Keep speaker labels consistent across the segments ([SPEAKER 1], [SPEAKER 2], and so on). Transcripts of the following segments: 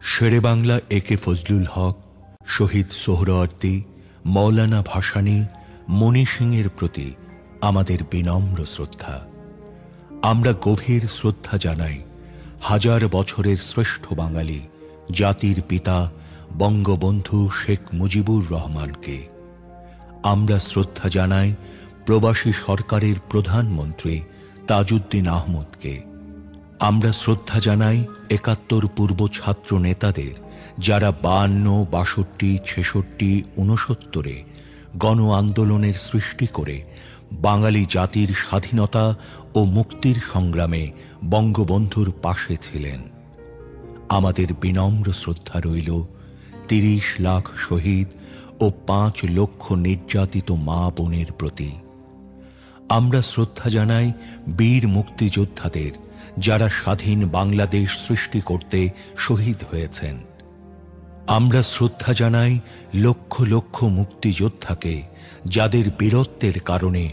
[SPEAKER 1] শেরে বাংলা একে ফজলুল হক, শহীদ সোহরাওয়ার্দী, মৌলানা ভাসানী, মণি সিংয়ের প্রতি আমাদের বিনম্র শ্রদ্ধা। আমরা গভীর শ্রদ্ধা জানাই হাজার বছরের শ্রেষ্ঠ বাঙালি জাতির পিতা বঙ্গবন্ধু শেখ মুজিবুর রহমানকে। আমরা শ্রদ্ধা জানাই প্রবাসী সরকারের প্রধানমন্ত্রী তাজউদ্দিন আহমদকে। আমরা শ্রদ্ধা জানাই ৭১ পূর্ব ছাত্র নেতাদের, যারা ৫২, ৬২, ৬৬, ৬৯ গণ আন্দোলনের সৃষ্টি করে বাঙালি জাতির স্বাধীনতা ও মুক্তির সংগ্রামে বঙ্গবন্ধুর পাশে ছিলেন। আমাদের বিনম্র শ্রদ্ধা রইল ৩০ লাখ শহীদ ও ৫ লক্ষ নির্যাতিত মা বোনের প্রতি। আমরা শ্রদ্ধা জানাই বীর মুক্তিযোদ্ধাদের, যারা স্বাধীন বাংলাদেশ সৃষ্টি করতে শহীদ হয়েছেন। আমরা শ্রদ্ধা জানাই লক্ষ লক্ষ মুক্তিযোদ্ধাকে, যাদের বীরত্বের কারণে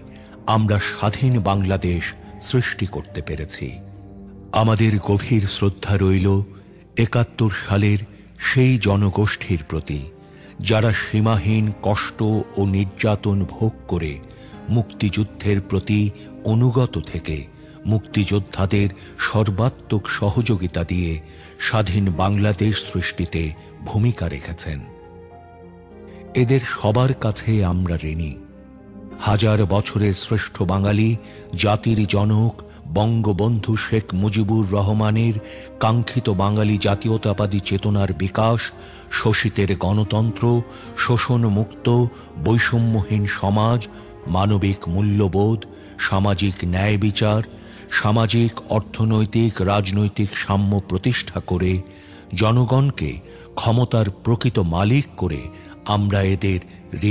[SPEAKER 1] আমরা স্বাধীন বাংলাদেশ সৃষ্টি করতে পেরেছি। আমাদের গভীর শ্রদ্ধা রইল ৭১ সালের সেই জনগোষ্ঠীর প্রতি, যারা সীমাহীন কষ্ট ও নির্যাতন ভোগ করে মুক্তিযুদ্ধের প্রতি অনুগত থেকে মুক্তিযোদ্ধাদের সর্বাত্মক সহযোগিতা দিয়ে স্বাধীন বাংলাদেশ সৃষ্টিতে ভূমিকা রেখেছেন। এদের সবার কাছে আমরা ঋণী। হাজার বছরের শ্রেষ্ঠ বাঙালি জাতির জনক বঙ্গবন্ধু শেখ মুজিবুর রহমানের কাঙ্ক্ষিত বাঙালি জাতীয়তাবাদী চেতনার বিকাশ, শোষিতের গণতন্ত্র, শোষণমুক্ত বৈষম্যহীন সমাজ, মানবিক মূল্যবোধ, সামাজিক ন্যায় বিচার, সামাজিক অর্থনৈতিক রাজনৈতিক সাম্য প্রতিষ্ঠা করে জনগণকে ক্ষমতার প্রকৃত মালিক করে আমরা এদের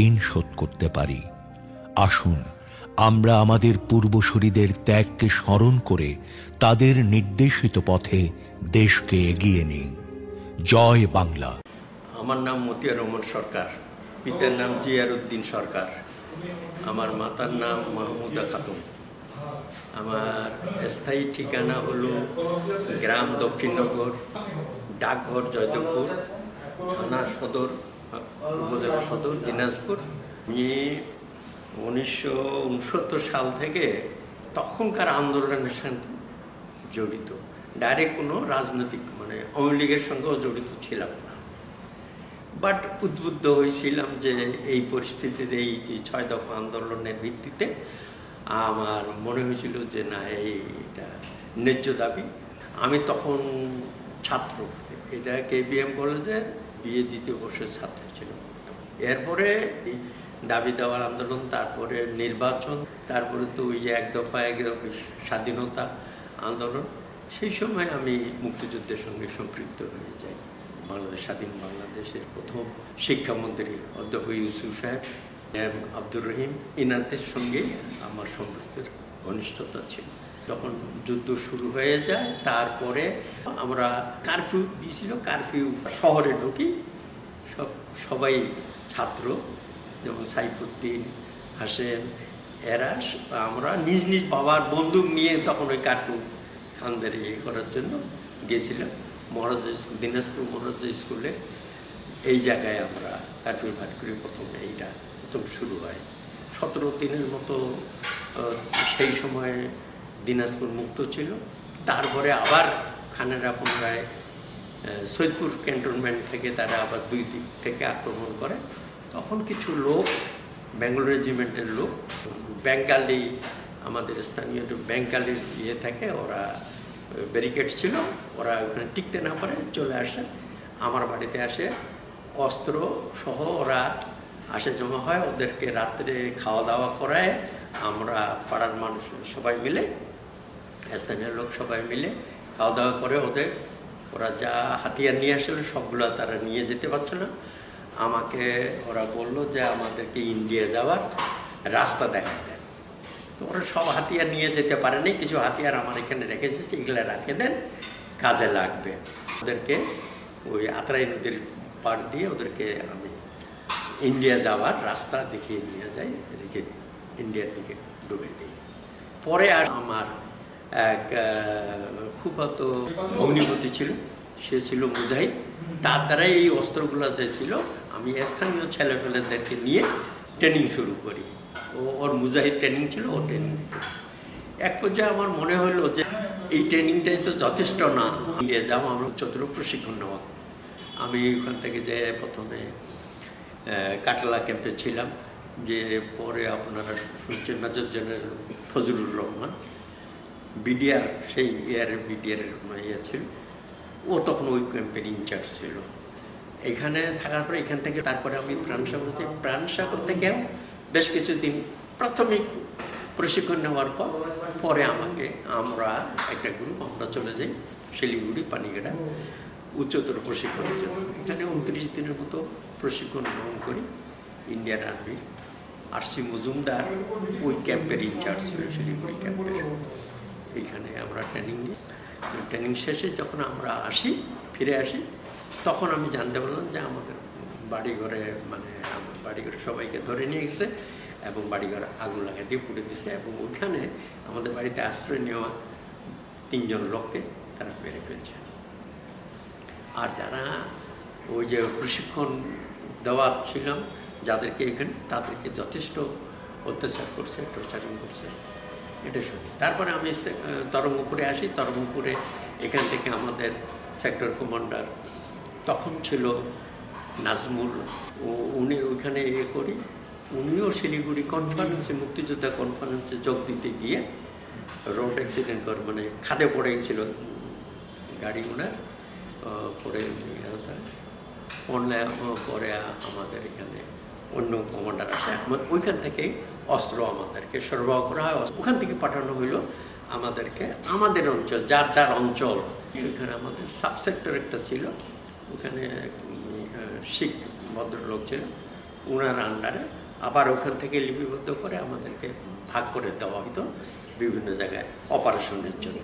[SPEAKER 1] ঋণ শোধ করতে পারি। আসুন আমরা আমাদের পূর্বসূরীদের ত্যাগকে স্মরণ করে তাদের নির্দেশিত পথে দেশকে এগিয়ে নিই। জয় বাংলা।
[SPEAKER 2] আমার নাম মতিয়ার রহমান সরকার, পিতার নাম জিয়ারউদ্দিন সরকার, আমার মাতার নাম মাহমুদা খাতুন। আমার স্থায়ী ঠিকানা হলো গ্রাম দক্ষিণনগর, ডাকঘর জয়দেবপুর, থানা সদর, উপজেলা সদর দিনাজপুর। আমি 1969 সাল থেকে তখনকার আন্দোলনের সাথে জড়িত। ডাইরেক্ট কোনো রাজনৈতিক আওয়ামী লীগের সঙ্গেও জড়িত ছিলাম না, বাট উদ্বুদ্ধ হয়েছিলাম যে এই পরিস্থিতিতে, এই ৬ দফা আন্দোলনের ভিত্তিতে আমার মনে হয়েছিল যে না, এইটা ন্যায্য দাবি। আমি তখন ছাত্র, এটা কেবিএম কলেজে বিএ দ্বিতীয় বর্ষের ছাত্র ছিলাম। এরপরে দাবি দেওয়ার আন্দোলন, তারপরে নির্বাচন, তারপরে তো ওই এক দফা স্বাধীনতা আন্দোলন। সেই সময় আমি মুক্তিযুদ্ধের সঙ্গে সম্পৃক্ত হয়ে যাই। বাংলাদেশ স্বাধীন বাংলাদেশের প্রথম শিক্ষামন্ত্রী অধ্যক্ষ ইউসুফ সাহেব, আব্দুর রহিম, ইনাদের সঙ্গে আমার সম্পর্কের ঘনিষ্ঠতা ছিল। যখন যুদ্ধ শুরু হয়ে যায়, তারপরে আমরা কারফিউ দিয়েছিল, কারফিউ শহরে ঢুকি, সবাই ছাত্র, যেমন সাইফুদ্দিন, হাসেন, এরা আমরা নিজ নিজ বাবার বন্দুক নিয়ে তখন ওই কারফিউ খানদের করার জন্য গেছিলাম। মহারাজা স্কুল, দিনাজপুর মহারাজা স্কুলে, এই জায়গায় আমরা কারফিউ ভাট করে প্রথম শুরু হয়। 17 দিনের মতো সেই সময় দিনাজপুর মুক্ত ছিল। তারপরে আবার খানেরা পুনরায় সৈয়দপুর ক্যান্টনমেন্ট থেকে তারা আবার 2 দিক থেকে আক্রমণ করে। তখন কিছু লোক, বেঙ্গল রেজিমেন্টের লোক, বেঙ্গালি, আমাদের স্থানীয় বেঙ্গালির থাকে, ওরা ব্যারিকেড ছিল, ওরা ওখানে টিকতে না পারে চলে আসে, আমার বাড়িতে আসে, অস্ত্র সহ ওরা আসে, জমা হয়। ওদেরকে রাত্রে খাওয়া দাওয়া করায়, আমরা পাড়ার মানুষ সবাই মিলে, স্থানীয় লোক সবাই মিলে খাওয়া দাওয়া করে ওরা যা হাতিয়ার নিয়ে আসলে সবগুলো তারা নিয়ে যেতে পারছে না। আমাকে ওরা বললো যে আমাদেরকে ইন্ডিয়া যাওয়ার রাস্তা দেখায় দেন। তো ওরা সব হাতিয়ার নিয়ে যেতে পারেনি, কিছু হাতিয়ার আমার এখানে রেখে এসেছে, এগুলো রেখে দেন, কাজে লাগবে। ওদেরকে ওই আত্রাই নদীর পাড় দিয়ে ওদেরকে আমি ইন্ডিয়া যাওয়ার রাস্তা দেখিয়ে নিয়ে যাই, রেখে ইন্ডিয়ার দিকে ডুবে দিই। পরে আর আমার এক ফুফাতো ভগ্নিপতি ছিল, সে ছিল মুজাহিদ, তার দ্বারাই এই অস্ত্রগুলো যে ছিল আমি স্থানীয় ছেলেপেলেদেরকে নিয়ে ট্রেনিং শুরু করি। ওর মুজাহিদ ট্রেনিং ছিল, ও ট্রেনিং দিত। এক পর্যায়ে আমার মনে হলো যে এই ট্রেনিংটাই তো যথেষ্ট না, নিয়ে যাও আমরা উচ্চতর প্রশিক্ষণ নেওয়া। আমি ওখান থেকে যে প্রথমে কাটালা ক্যাম্পে ছিলাম, যে পরে আপনারা শুনছেন major general Fazlur Rahman BDR, সেই ইয়ারের বিডিআরের ইয়ে ছিল, ও তখন ওই ক্যাম্পের ইনচার্জ ছিল। এখানে থাকার পরে এখান থেকে তারপরে আমি প্রাণসাগর যাই। প্রাণসাগর থেকেও বেশ কিছুদিন প্রাথমিক প্রশিক্ষণ নেওয়ার পর পরে আমরা একটা গ্রুপ আমরা চলে যাই শিলিগুড়ি পানিঘাটা উচ্চতর প্রশিক্ষণের জন্য। এখানে 29 দিনের মতো প্রশিক্ষণ গ্রহণ করি। ইন্ডিয়ান আর্মির আর.সি. মজুমদার ওই ক্যাম্পের ইনচার্জ ছিল, শিলিগুড়ি ক্যাম্পের। এইখানে আমরা ট্রেনিং নিই। ট্রেনিং শেষে যখন আমরা ফিরে আসি, তখন আমি জানতে পারলাম যে আমাদের বাড়িঘরে আমার বাড়িঘরে সবাইকে ধরে নিয়ে গেছে এবং বাড়িঘর আগুন লাগাই দিয়ে পুড়ে দিছে, এবং ওইখানে আমাদের বাড়িতে আশ্রয় নেওয়া 3 জন লোককে তারা মেরে ফেলছে। আর যারা ওই যে প্রশিক্ষণ দেওয়া ছিলাম যাদেরকে এখানে, তাদেরকে যথেষ্ট অত্যাচার করছে, টর্চারিং করছে, এটা শুনি। তারপরে আমি তরঙ্গপুরে আসি। তরঙ্গপুরে এখান থেকে আমাদের সেক্টর কমান্ডার তখন ছিল নাজমুল, উনি ওইখানে করি। উনিও শিলিগুড়ি কনফারেন্সে, মুক্তিযোদ্ধা কনফারেন্সে যোগ দিতে গিয়ে রোড অ্যাক্সিডেন্ট করে, খাদে পড়ে গেছিল গাড়ি, ওনার পরে পরে আমাদের এখানে অন্য কমান্ডার আসে। ওইখান থেকে অস্ত্র আমাদেরকে সরবরাহ করা হয়। ওখান থেকে পাঠানো হইলো আমাদেরকে আমাদের অঞ্চল, যার অঞ্চল, ওইখানে আমাদের সাবসেক্টর একটা ছিল, ওখানে শিখ ভদ্রলোক ছিল, ওনার আন্ডারে আবার ওখান থেকে লিপিবদ্ধ করে আমাদেরকে ভাগ করে দেওয়া হতো বিভিন্ন জায়গায় অপারেশনের জন্য।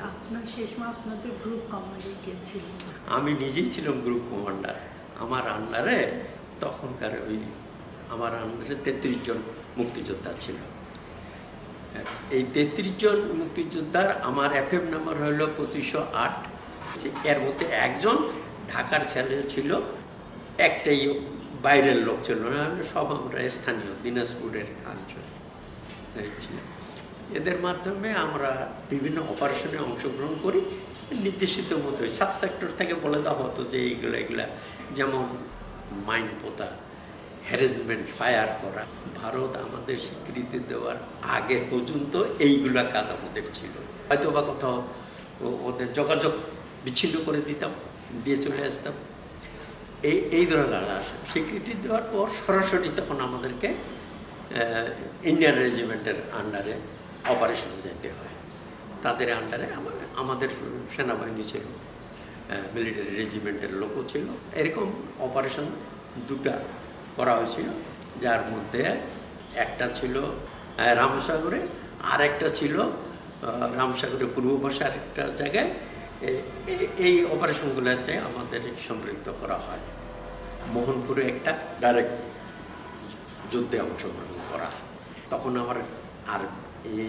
[SPEAKER 2] আমি নিজেই ছিলাম গ্রুপ কমান্ডার। আমার আন্ডারে তখনকার আমার আন্ডারে 33 জন মুক্তিযোদ্ধা ছিল। এই 33 জন মুক্তিযোদ্ধার আমার এফএম নাম্বার হইল 2508। এর মধ্যে একজন ঢাকার ছেলে ছিল, একটাই বাইরের লোক ছিল না, সব আমরা স্থানীয় দিনাজপুরের অঞ্চলে ছিলাম। এদের মাধ্যমে আমরা বিভিন্ন অপারেশনে অংশগ্রহণ করি। নির্দেশিত মতো সাবসেক্টর থেকে বলে দেওয়া হতো যে এগুলা যেমন মাইন পোতা, হ্যারাসমেন্ট, ফায়ার করা। ভারত আমাদের স্বীকৃতি দেওয়ার আগে পর্যন্ত এইগুলা কাজ আমাদের ছিল। হয়তো বা কোথাও ওদের যোগাযোগ বিচ্ছিন্ন করে দিতাম, দিয়ে চলে আসতাম, এই ধরনের। স্বীকৃতি দেওয়ার পর সরাসরি তখন আমাদেরকে ইন্ডিয়ান রেজিমেন্টের আন্ডারে অপারেশনে যেতে হয়। তাদের আন্ডারে আমাদের সেনাবাহিনী ছিল, মিলিটারি রেজিমেন্টের লোকও ছিল। এরকম অপারেশন 2টা করা হয়েছিল, যার মধ্যে একটা ছিল রামসাগরে, আর একটা ছিল রামসাগরের পূর্ব পাশে আরেকটা জায়গায়। এই অপারেশনগুলোতে আমাদের সম্পৃক্ত করা হয়। মোহনপুরে একটা ডাইরেক্ট যুদ্ধে অংশগ্রহণ করা। তখন আমার আর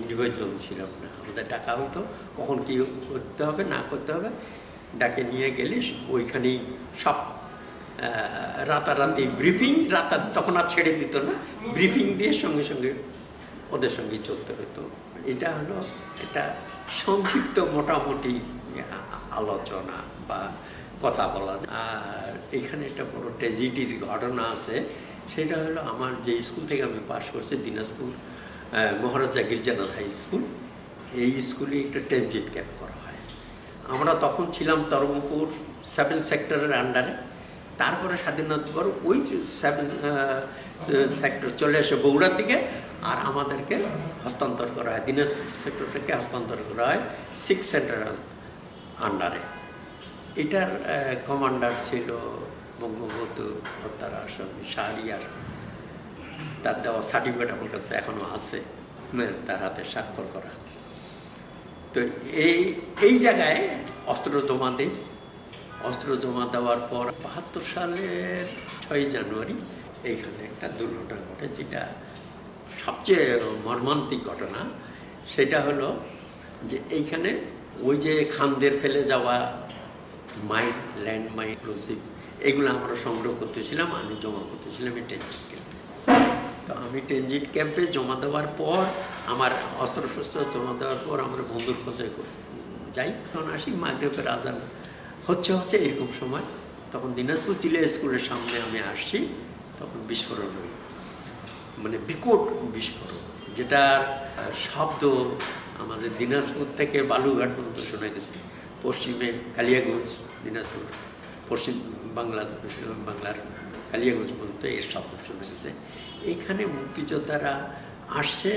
[SPEAKER 2] ইন্ডিভিজুয়াল ছিলাম না, আমাদের ডাকা হইতো কখন কী করতে হবে না করতে হবে, ডাকে নিয়ে গেলে ওইখানেই সব রাতারাতি ব্রিফিং, তখন আর ছেড়ে দিত না, ব্রিফিং দিয়ে সঙ্গে সঙ্গে ওদের সঙ্গেই চলতে হতো। এটা হলো একটা সংক্ষিপ্ত মোটামুটি আলোচনা বা কথা বলা। আর এখানে একটা বড় ট্র্যাজেডির ঘটনা আছে, সেটা হলো আমার যে স্কুল থেকে আমি পাশ করছি, দিনাজপুর মহারাজা গির্জানাথ হাই স্কুল, এই স্কুলে একটা ট্রানজিট ক্যাম্প করা হয়। আমরা তখন ছিলাম তরঙ্গপুর 7 সেক্টরের আন্ডারে। তারপরে স্বাধীনতার পর ওই 7 সেক্টর চলে আসে বগুড়ার দিকে, আর আমাদেরকে হস্তান্তর করা হয়, দিনাজপুর সেক্টরটাকে হস্তান্তর করা হয় 6 সেন্টারের আন্ডারে। এটার কমান্ডার ছিল বঙ্গবন্ধু হত্যার আসামি শাহরিয়ার। তার দেওয়া সার্টিফিকেট আমার কাছে এখনও আছে, তার হাতে স্বাক্ষর করা। তো এই জায়গায় অস্ত্র জমা দিই। অস্ত্র জমা দেওয়ার পর 72 সালের 6 জানুয়ারি এইখানে একটা দুর্ঘটনা ঘটে, যেটা সবচেয়ে মর্মান্তিক ঘটনা। সেটা হলো যে এইখানে ওই যে খানদের ফেলে যাওয়া মাইন, ল্যান্ড মাইন, এক্সপ্লোসিভ, এগুলো আমরা সংগ্রহ করতেছিলাম, আমি জমা করতেছিলাম এই ট্রানজিট ক্যাম্পে। তো আমি ট্রানজিট ক্যাম্পে জমা দেওয়ার পর, আমার অস্ত্রশস্ত্র জমা দেওয়ার পর আমরা বন্ধুর খোঁজে যাই। তখন আসি, মাগরিবের আজান হচ্ছে এরকম সময়, তখন দিনাজপুর জিলা স্কুলের সামনে আমি আসছি, তখন বিস্ফোরণ হল, মানে বিকট বিস্ফোরণ, যেটার শব্দ আমাদের দিনাজপুর থেকে বালুঘাট পর্যন্ত শোনা গেছে। পশ্চিমে কালিয়াগঞ্জ, দিনাজপুর পশ্চিম বাংলার কালিয়াগঞ্জ পর্যন্ত এর শব্দ শোনা গেছে। এখানে মুক্তিযোদ্ধারা আসছে,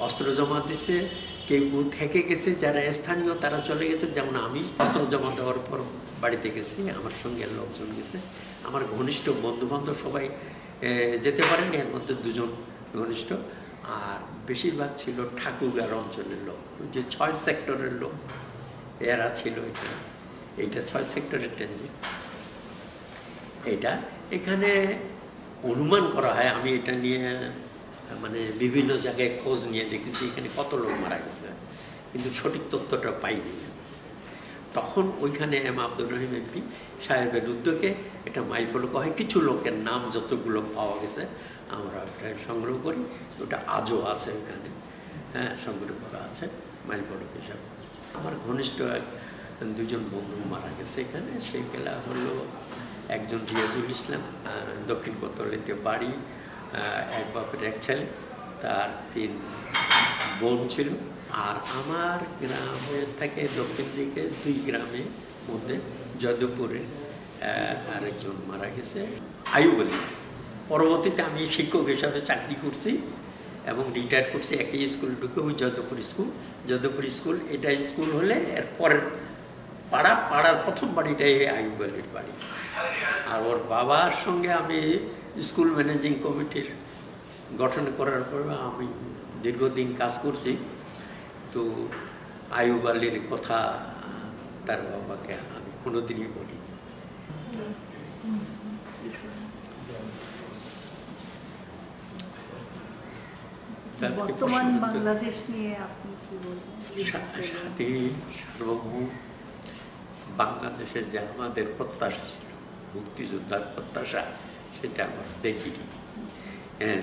[SPEAKER 2] অস্ত্র জমা দিছে, কেউ থেকে গেছে, যারা স্থানীয় তারা চলে গেছে। যেমন আমি অস্ত্র জমা দেওয়ার পর বাড়িতে গেছি, আমার সঙ্গে লোকজন গেছে, আমার ঘনিষ্ঠ বন্ধুবান্ধব সবাই যেতে পারেন, এর মধ্যে দুজন ঘনিষ্ঠ, আর বেশিরভাগ ছিল ঠাকুরগাঁর অঞ্চলের লোক, যে 6 সেক্টরের লোক এরা ছিল এখানে। এইটা 6 সেক্টরের ট্রানজিট। এটা এখানে অনুমান করা হয়, আমি এটা নিয়ে মানে বিভিন্ন জায়গায় খোঁজ নিয়ে দেখেছি এখানে কত লোক মারা গেছে, কিন্তু সঠিক তথ্যটা পাইনি। তখন ওইখানে আব্দুর রহিম এমপি সাহেবের উদ্যোগে এটা মাইল ফলক হয়, কিছু লোকের নাম যতগুলো পাওয়া গেছে আমরা ওটা সংগ্রহ করি, ওটা আজও আছে ওখানে, হ্যাঁ, সংগ্রহ করা আছে মাইল ফলক হিসাবে। আমার ঘনিষ্ঠ দুজন বন্ধু মারা গেছে এখানে। সেগুলা হলো একজন রিয়াজুল ইসলাম, দক্ষিণ কোতোয়ালিতে বাড়ি, এক বাপের এক ছেলে, তার 3 বোন ছিল। আর আমার গ্রামের থেকে দক্ষিণ দিকে 2 গ্রামের মধ্যে যদুপুরে আরেকজন মারা গেছে, আইয়ুব আলী। পরবর্তীতে আমি শিক্ষক হিসাবে চাকরি করছি এবং রিটায়ার করছি, একই স্কুল ঢুকে, ওই যদুপুর স্কুল। এটা স্কুল হলে এর পরের পাড়ার প্রথম বাড়িটাই আইয়ুব আলীর বাড়ি। আর ওর বাবার সঙ্গে আমি স্কুল ম্যানেজিং কমিটির গঠন করার পর আমি দীর্ঘদিন কাজ করছি। তো আইয়ুব আলীর কথা তার বাবাকে আমি কোনোদিনই বলিনি।
[SPEAKER 3] বর্তমান বাংলাদেশ নিয়ে আপনি কি বলবেন?
[SPEAKER 2] স্বাধীন সার্বভৌম বাংলাদেশের যে আমাদের প্রত্যাশা ছিল, মুক্তিযোদ্ধার প্রত্যাশা, সেটা আমরা দেখিনি,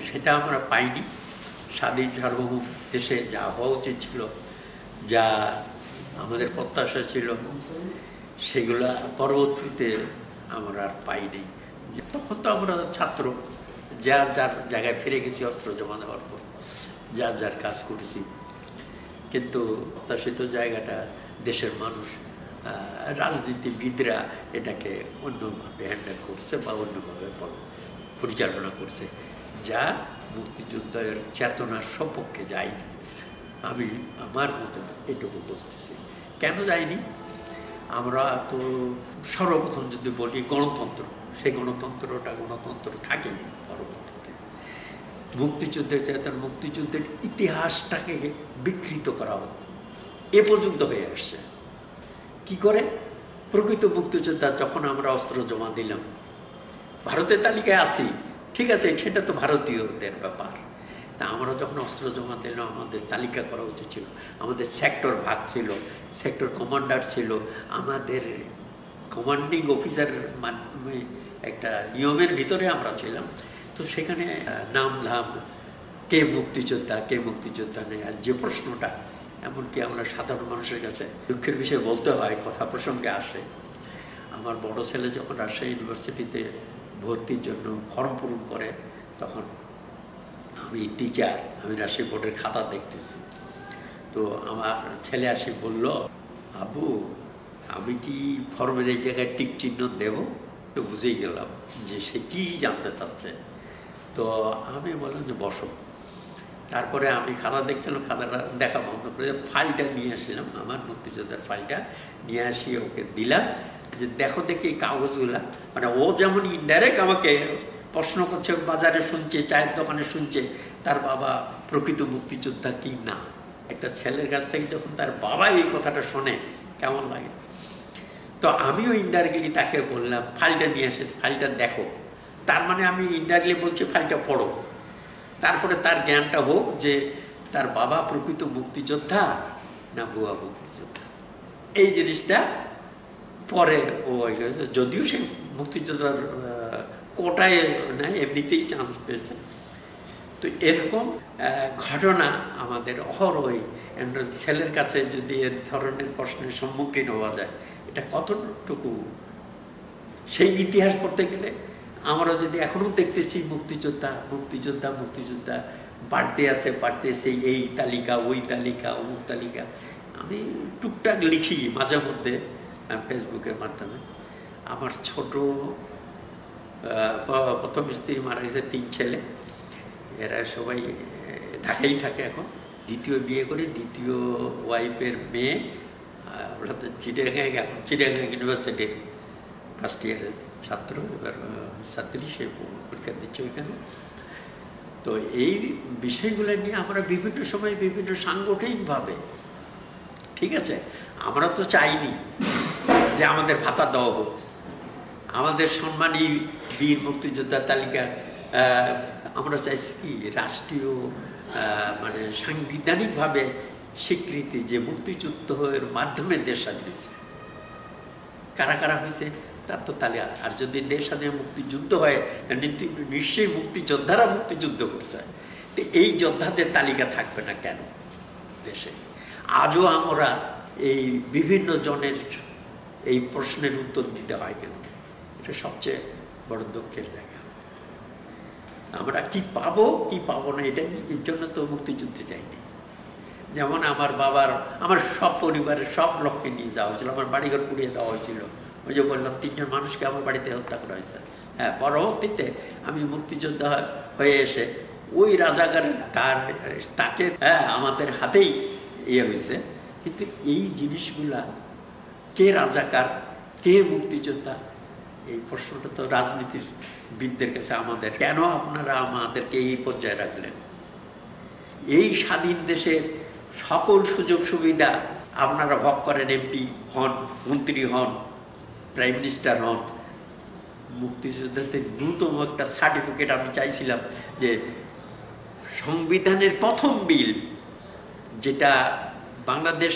[SPEAKER 2] সেটা আমরা পাইনি। স্বাধীন সার্বভৌম দেশে যা হওয়া উচিত ছিল, যা আমাদের প্রত্যাশা ছিল, সেগুলা পরবর্তীতে আমরা আর পাইনি। তখন তো আমরা ছাত্র, যার জায়গায় ফিরে গেছি অস্ত্র জমা দেওয়ার পর, যার কাজ করেছি, কিন্তু প্রত্যাশিত জায়গাটা দেশের মানুষ, রাজনীতিবিদরা এটাকে অন্যভাবে হ্যান্ডেল করছে বা অন্যভাবে পরিচালনা করছে, যা মুক্তিযুদ্ধের চেতনার সপক্ষে যায়নি। আমি আমার মতো এটুকু বলতেছি। কেন যায়নি? আমরা তো সর্বপ্রথম যদি বলি গণতন্ত্র, সেই গণতন্ত্র থাকেনি। পরবর্তীতে মুক্তিযুদ্ধের চেতনা, মুক্তিযুদ্ধের ইতিহাসটাকে বিকৃত করা এ পর্যন্ত হয়ে আসছে। কি করে? প্রকৃত মুক্তিযোদ্ধা যখন আমরা অস্ত্র জমা দিলাম, ভারতের তালিকায় আছি, ঠিক আছে, সেটা তো ভারতীয়দের ব্যাপার। তা আমরা যখন অস্ত্র জমা দিলাম, আমাদের তালিকা করা উচিত ছিল, আমাদের সেক্টর ভাগ ছিল, সেক্টর কমান্ডার ছিল, আমাদের কমান্ডিং অফিসারের মাধ্যমে একটা নিয়মের ভিতরে আমরা ছিলাম। তো সেখানে নাম ধাম, কে মুক্তিযোদ্ধা নেই। আর যে প্রশ্নটা, এমনকি আমরা সাধারণ মানুষের কাছে দুঃখের বিষয়ে বলতে হয়, কথা প্রসঙ্গে আসে, আমার বড় ছেলে যখন রাজশাহী ইউনিভার্সিটিতে ভর্তির জন্য ফর্ম পূরণ করে, তখন আমি টিচার, আমি রাজশাহী বোর্ডের খাতা দেখতেছি। তো আমার ছেলে আসে বলল, আব্বু আমি কি ফর্মের এই জায়গায় টিক চিহ্ন দেব? তো বুঝেই গেলাম যে সে কী জানতে চাচ্ছে। তো আমি বললাম যে বসো। তারপরে আমি খাতা দেখছিলাম, খাতাটা দেখা বন্ধ করে ফাইলটা নিয়ে আসছিলাম, আমার মুক্তিযোদ্ধার ফাইলটা নিয়ে আসিয়ে ওকে দিলাম যে দেখো দেখি এই কাগজগুলা। মানে ও যেমন ইনডাইরেক্ট আমাকে প্রশ্ন করছে, বাজারে শুনছে, চায়ের দোকানে শুনছে তার বাবা প্রকৃত মুক্তিযোদ্ধা কি না। একটা ছেলের কাছ থেকে যখন তার বাবা এই কথাটা শোনে, কেমন লাগে? তো আমিও ইনডাইরেক্টলি তাকে বললাম ফাইলটা নিয়ে এসে, ফাইলটা দেখো। তার মানে আমি ইনডাইরেক্টলি বলছি ফাইলটা পড়ো, তারপরে তার জ্ঞানটা হোক যে তার বাবা প্রকৃত মুক্তিযোদ্ধা না ভুয়া মুক্তিযোদ্ধা। এই জিনিসটা পরে ও যদিও সে মুক্তিযোদ্ধার কোটায় নেয়, এমনিতেই চান্স পেয়েছে। তো এরকম ঘটনা আমাদের অহরহই। ছেলের কাছে যদি এ ধরনের প্রশ্নের সম্মুখীন হওয়া যায়, এটা কতটুকু, সেই ইতিহাস পড়তে গেলে আমরা যদি এখনো দেখতেছি মুক্তিযোদ্ধা মুক্তিযোদ্ধা মুক্তিযোদ্ধা বাড়তে আছে বাড়তে, সেই এই তালিকা ওই তালিকা অমুক তালিকা। আমি টুকটাক লিখি মাঝে মধ্যে ফেসবুকের মাধ্যমে। আমার ছোট প্রথম স্ত্রী মারা গেছে, 3 ছেলে, এরা সবাই ঢাকাই থাকে এখন। দ্বিতীয় বিয়ে করে, দ্বিতীয় ওয়াইফের মেয়ে চিড়িয়াখানায়, এখন চিড়িয়াখানা ইউনিভার্সিটির ফার্স্ট ইয়ারের ছাত্র, এবার ছাত্রী, সে পরীক্ষা দিচ্ছে ওইখানে। তো এই বিষয়গুলো নিয়ে আমরা বিভিন্ন সময় বিভিন্ন সাংগঠনিকভাবে, ঠিক আছে, আমরা তো চাইনি যে আমাদের ভাতা দেওয়া হোক, আমাদের সম্মানী বীর মুক্তিযোদ্ধার তালিকা আমরা চাইছি কি রাষ্ট্রীয় মানে সাংবিধানিকভাবে স্বীকৃতি, যে মুক্তিযুদ্ধের মাধ্যমে দেশ স্বাধীন হয়েছে। কারা কারা হয়েছে তার তো তালিকা। আর যদি দেশ স্বাধীন মুক্তিযুদ্ধ হয়, নিশ্চয়ই মুক্তিযোদ্ধারা মুক্তিযুদ্ধ করছে। তো এই যোদ্ধাদের তালিকা থাকবে না কেন দেশে? আজও আমরা এই বিভিন্ন জনের এই প্রশ্নের উত্তর দিতে হয় কেন? এটা সবচেয়ে বড় দুঃখের জায়গা। আমরা কি পাবো কি পাবো না, এটা নিজের জন্য তো মুক্তিযুদ্ধে যাইনি। যেমন আমার বাবার, আমার সব পরিবারের সব লোককে নিয়ে যাওয়া হয়েছিল, আমার বাড়িঘর পুড়িয়ে দেওয়া হয়েছিল। ওই যে বললাম 3 জন মানুষকে আমার বাড়িতে হত্যা করা হয়েছে। হ্যাঁ, পরবর্তীতে আমি মুক্তিযোদ্ধা হয়ে এসে ওই রাজাকারের তাকে আমাদের হাতেই হয়েছে। কিন্তু এই জিনিসগুলা, কে রাজাকার কে মুক্তিযোদ্ধা, এই প্রশ্নটা তো রাজনীতিবিদদের কাছে আমাদের, কেন আপনারা আমাদেরকে এই পর্যায়ে রাখলেন? এই স্বাধীন দেশের সকল সুযোগ সুবিধা আপনারা ভোগ করেন, এমপি হন, মন্ত্রী হন, প্রাইম মিনিস্টার হন। মুক্তিযোদ্ধাদের ন্যূনতম একটা সার্টিফিকেট আমি চাইছিলাম, যে সংবিধানের প্রথম বিল যেটা বাংলাদেশ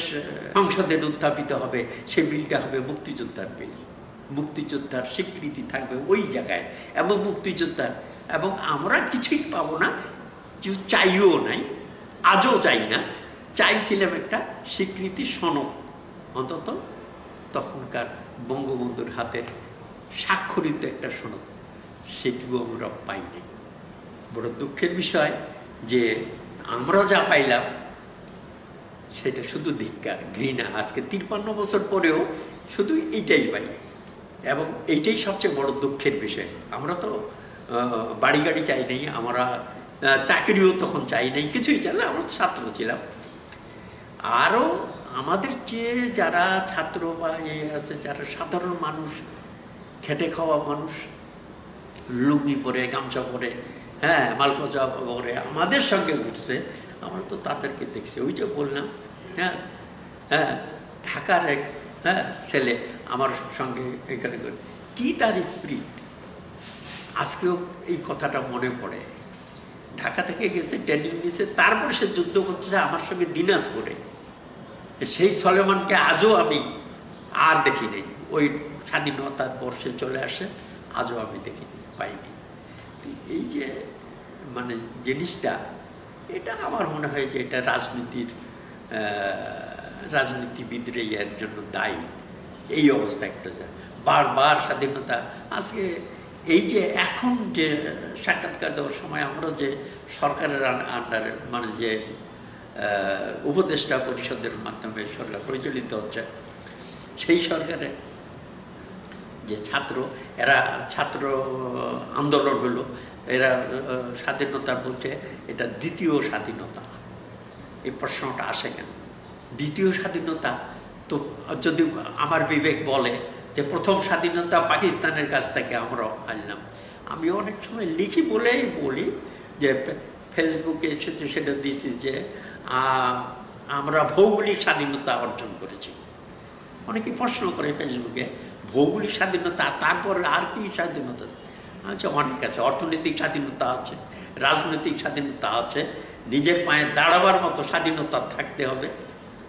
[SPEAKER 2] সংসদে উত্থাপিত হবে, সেই বিলটা হবে মুক্তিযোদ্ধার বিল। মুক্তিযোদ্ধার স্বীকৃতি থাকবে ওই জায়গায়, এবং মুক্তিযোদ্ধার, এবং আমরা কিছুই পাবো না, কিছু চাইও নাই, আজও চাই না। চাইছিলাম একটা স্বীকৃতি সনদ, অন্তত তখনকার বঙ্গবন্ধুর হাতের স্বাক্ষরিত একটা সনদ, সেটুকু আমরা পাইনি। বড় দুঃখের বিষয় যে আমরা যা পাইলাম সেটা শুধু ধিক্কার, ঘৃণা। আজকে 53 বছর পরেও শুধু এইটাই পাই, এবং এইটাই সবচেয়ে বড় দুঃখের বিষয়। আমরা তো বাড়ি গাড়ি চাই নাই, আমরা চাকরিও তখন চাই নাই, কিছুই চাই না, আমরা ছাত্র ছিলাম। আরও আমাদের চেয়ে যারা ছাত্র বা আছে, যারা সাধারণ মানুষ, খেটে খাওয়া মানুষ, লুঙ্গি পরে, গামছা পরে, হ্যাঁ, মালকোজা পরে আমাদের সঙ্গে ঘুরছে, আমরা তো তাদেরকে দেখছি। ওই যে বললাম, হ্যাঁ হ্যাঁ, ঢাকার এক ছেলে আমার সঙ্গে এখানে, কি তার স্পিরিট, আজকেও এই কথাটা মনে পড়ে। ঢাকা থেকে গেছে, ট্রেনিং নিয়েছে, তারপর সে যুদ্ধ করছে আমার সঙ্গে দিনাজপুরে। সেই সলেমানকে আজও আমি আর দেখিনি। ওই স্বাধীনতার বর্ষে চলে আসে, আজও আমি দেখিনি, পাইনি। এই যে মানে জিনিসটা, এটা আমার মনে হয় যে এটা রাজনীতিবিদরা এর জন্য দায়ী। এই অবস্থা একটা বারবার স্বাধীনতা, আজকে এই যে এখন যে সাক্ষাৎকার দেওয়ার সময় আমরা যে সরকারের আন্ডারে, মানে যে উপদেষ্টা পরিষদের মাধ্যমে সরকার পরিচালিত হচ্ছে, সেই সরকারে যে এরা ছাত্র আন্দোলন হলো, এরা স্বাধীনতা বলছে এটা দ্বিতীয় স্বাধীনতা। এই প্রশ্নটা আসে কেন? দ্বিতীয় স্বাধীনতা তো যদি আমার বিবেক বলে যে প্রথম স্বাধীনতা পাকিস্তানের কাছ থেকে আমরা আনলাম। আমি অনেক সময় লিখি বলেই বলি যে ফেসবুকে সেটা দিয়েছি যে আমরা ভৌগোলিক স্বাধীনতা অর্জন করেছি। অনেকে প্রশ্ন করে ফেসবুকে, ভৌগোলিক স্বাধীনতা, তারপর আর কি স্বাধীনতা? আচ্ছা, অনেক আছে। অর্থনৈতিক স্বাধীনতা আছে, রাজনৈতিক স্বাধীনতা আছে, নিজের পায়ে দাঁড়াবার মতো স্বাধীনতা থাকতে হবে।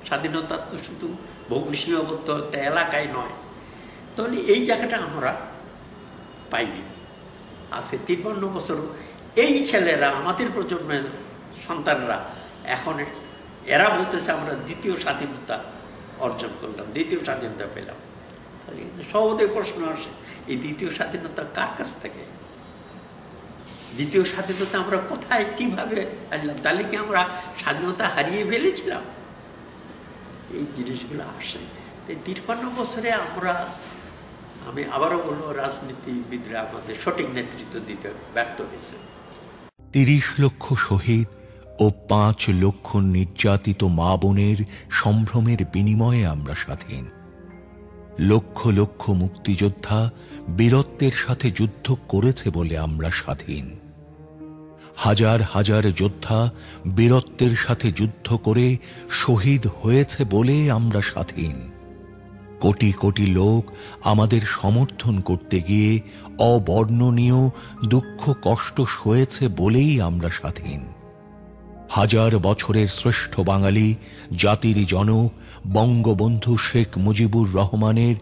[SPEAKER 2] স্বাধীনতা তো শুধু ভৌগোলিক সীমাবদ্ধ একটা এলাকায় নয়, তাহলে এই জায়গাটা আমরা পাইনি। আছে 53 বছর এই ছেলেরা, আমাদের প্রজন্মের সন্তানরা এখন এরা বলতেছে আমরা দ্বিতীয় স্বাধীনতা অর্জন করলাম, দ্বিতীয় স্বাধীনতা পেলাম। তাহলে কিন্তু সহজেই প্রশ্ন আসে, এই দ্বিতীয় স্বাধীনতা কার কাছ থেকে? দ্বিতীয় স্বাধীনতা আমরা কোথায় কিভাবে আসলাম? তাহলে কি আমরা স্বাধীনতা হারিয়ে ফেলেছিলাম? এই জিনিসগুলো আসে। 53 বছরে আমি আবারও বলবো, রাজনীতিবিদরা আমাদের সঠিক নেতৃত্ব দিতে ব্যর্থ হয়েছে।
[SPEAKER 1] 30 লক্ষ শহীদ ও 5 লক্ষ নির্যাতিত মা বোনের সম্ভ্রমের বিনিময়ে আমরা স্বাধীন। লক্ষ লক্ষ মুক্তিযোদ্ধা বীরত্বের সাথে যুদ্ধ করেছে বলে আমরা স্বাধীন। হাজার হাজার যোদ্ধা বীরত্বের সাথে যুদ্ধ করে শহীদ হয়েছে বলে আমরা স্বাধীন। কোটি কোটি লোক আমাদের সমর্থন করতে গিয়ে অবর্ণনীয় দুঃখ কষ্ট সয়েছে বলেই আমরা স্বাধীন। হাজার বছরের শ্রেষ্ঠ বাঙালি জাতির জনক বঙ্গবন্ধু শেখ মুজিবুর রহমানের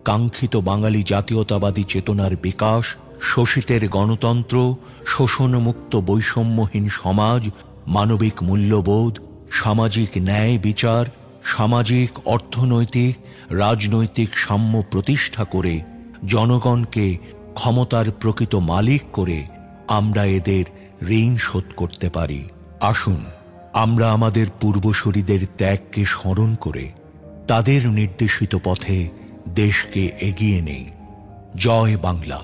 [SPEAKER 1] কাঙ্ক্ষিত বাঙালি জাতীয়তাবাদী চেতনার বিকাশ, শোষিতের গণতন্ত্র, শোষণমুক্ত বৈষম্যহীন সমাজ, মানবিক মূল্যবোধ, সামাজিক ন্যায় বিচার, সামাজিক অর্থনৈতিক রাজনৈতিক সাম্য প্রতিষ্ঠা করে জনগণকে ক্ষমতার প্রকৃত মালিক করে আমরা এদের ঋণ শোধ করতে পারি। আসুন আমরা আমাদের পূর্বসূরীদের ত্যাগকে স্মরণ করে তাদের নির্দেশিত পথে দেশকে এগিয়ে নেই। জয় বাংলা।